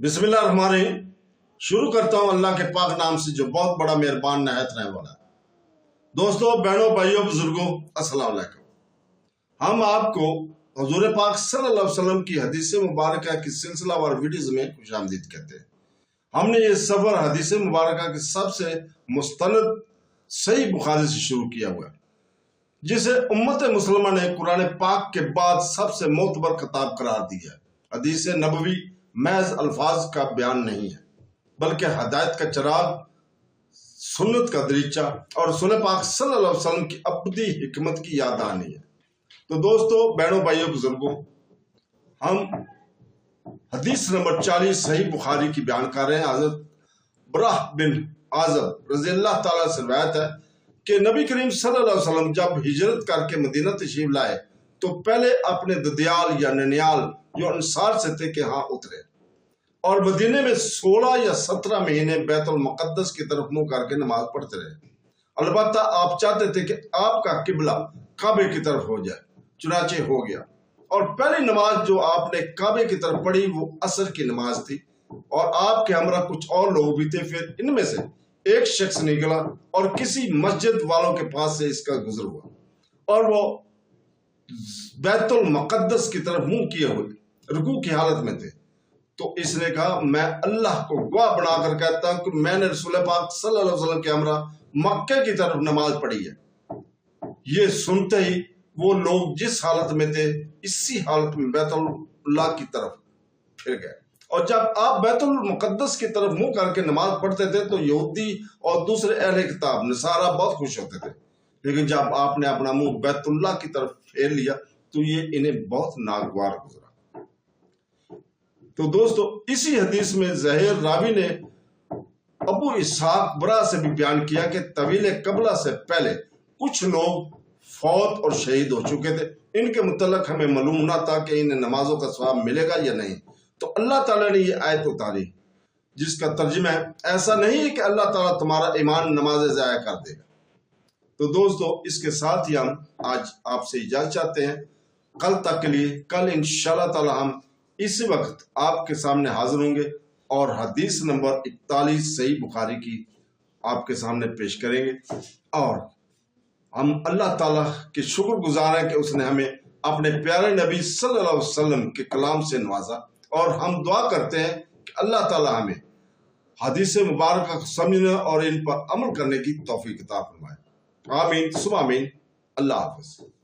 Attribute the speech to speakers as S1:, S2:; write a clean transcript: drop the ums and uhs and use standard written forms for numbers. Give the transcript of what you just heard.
S1: बिस्मिल्लाहिर्रहमानिर्रहीम। शुरू करता हूँ अल्लाह के पाक नाम से जो बहुत बड़ा मेहरबान नहायत रहने वाला है। दोस्तों, बहनों, भाइयों, बुजुर्गों, अस्सलाम वालेकुम। हम आपको हुजूर पाक सल्लल्लाहु अलैहि वसल्लम की हदीस मुबारक की सिलसिलावार वीडियोज में खुशामदीद कहते हैं। हमने ये सफर हदीस मुबारक के सबसे मुस्तनद सही बुखारी से शुरू किया हुआ है, जिसे उम्मत मुसलमान ने कुरान पाक के बाद सबसे मोतबर खिताब करार दिया है। हदीस नबवी महज अल्फाज का बयान नहीं है, बल्कि हदायत का चिराग, सुन्नत का दरीचा और रसूल पाक सल्लल्लाहु अलैहि वसल्लम की अबदी हिकमत की याद दहानी है। तो दोस्तों, बहनों, भाइयों, बुजुर्गों, हम हदीस नंबर 40 सही बुखारी की बयान कर रहे हैं। हजरत बराह बिन आज़ब रज़ी अल्लाह ताला से रिवायत है कि नबी करीम सल्लल्लाहु अलैहि वसल्लम जब हिजरत करके मदीना तशरीफ लाए तो पहले अपने ददियाल या ननियाल जो अंसार से थे के यहाँ उतरे और मदीने में 16 या 17 महीने बैतुल मुक़द्दस की तरफ मुंह करके नमाज पढ़ते रहे। अलबत्ता आप चाहते थे कि आपका किबला काबे की तरफ हो जाए, चुनाचे हो गया। और पहली नमाज जो आपने काबे की तरफ पढ़ी वो असर की नमाज थी, और आपके हमरा कुछ और लोग भी थे। फिर इनमें से एक शख्स निकला और किसी मस्जिद वालों के पास से इसका गुजर हुआ और वो बैतुल मुक़द्दस की तरफ मुंह किए हुए रुकू की हालत में थे। तो इसने कहा, मैं अल्लाह को गवाह बनाकर कहता हूं कि मैंने रसूल पाक सल्लल्लाहु अलैहि वसल्लम के हमरा मक्के की तरफ नमाज पढ़ी है। ये सुनते ही वो लोग जिस हालत में थे इसी हालत में बैतुल्लाह की तरफ फिर गए। और जब आप बैतुल मुक़द्दस की तरफ मुंह करके नमाज पढ़ते थे तो यहूदी और दूसरे अहले किताब नसारा बहुत खुश होते थे, लेकिन जब आपने अपना मुंह बैतुल्लाह की तरफ फेर लिया तो ये इन्हें बहुत नागवार गुजरा। तो दोस्तों, इसी हदीस में ज़हीर रावी ने अबू इसहाक बरा से भी बयान किया कि तवील कबला से पहले कुछ लोग फौत और शहीद हो चुके थे। इनके मुतल्लक हमें मालूम ना था कि इन्हें नमाजों का सवाब मिलेगा या नहीं। तो अल्लाह ताला ने ये आयत उतारी जिसका तर्जुमा है, ऐसा नहीं है कि अल्लाह ताला तुम्हारा ईमान नमाज ज़ाया कर देगा। तो दोस्तों, इसके साथ ही हम आज आपसे इजाज़त चाहते हैं। कल तक के लिए, कल इंशाअल्लाह ताला हम इसी वक्त आपके सामने हाजिर होंगे और हदीस नंबर 41 सही बुखारी की आपके सामने पेश करेंगे। और हम अल्लाह ताला के शुक्रगुजार हैं कि उसने हमें अपने प्यारे नबी सल्लल्लाहु अलैहि वसल्लम के कलाम से नवाजा, और हम दुआ करते हैं कि अल्लाह ताला हमें हदीस मुबारक को समझने और इन पर अमल करने की तौफीक अता फरमाए। आमीन सुम्मा आमीन। अल्लाह हाफ़िज़।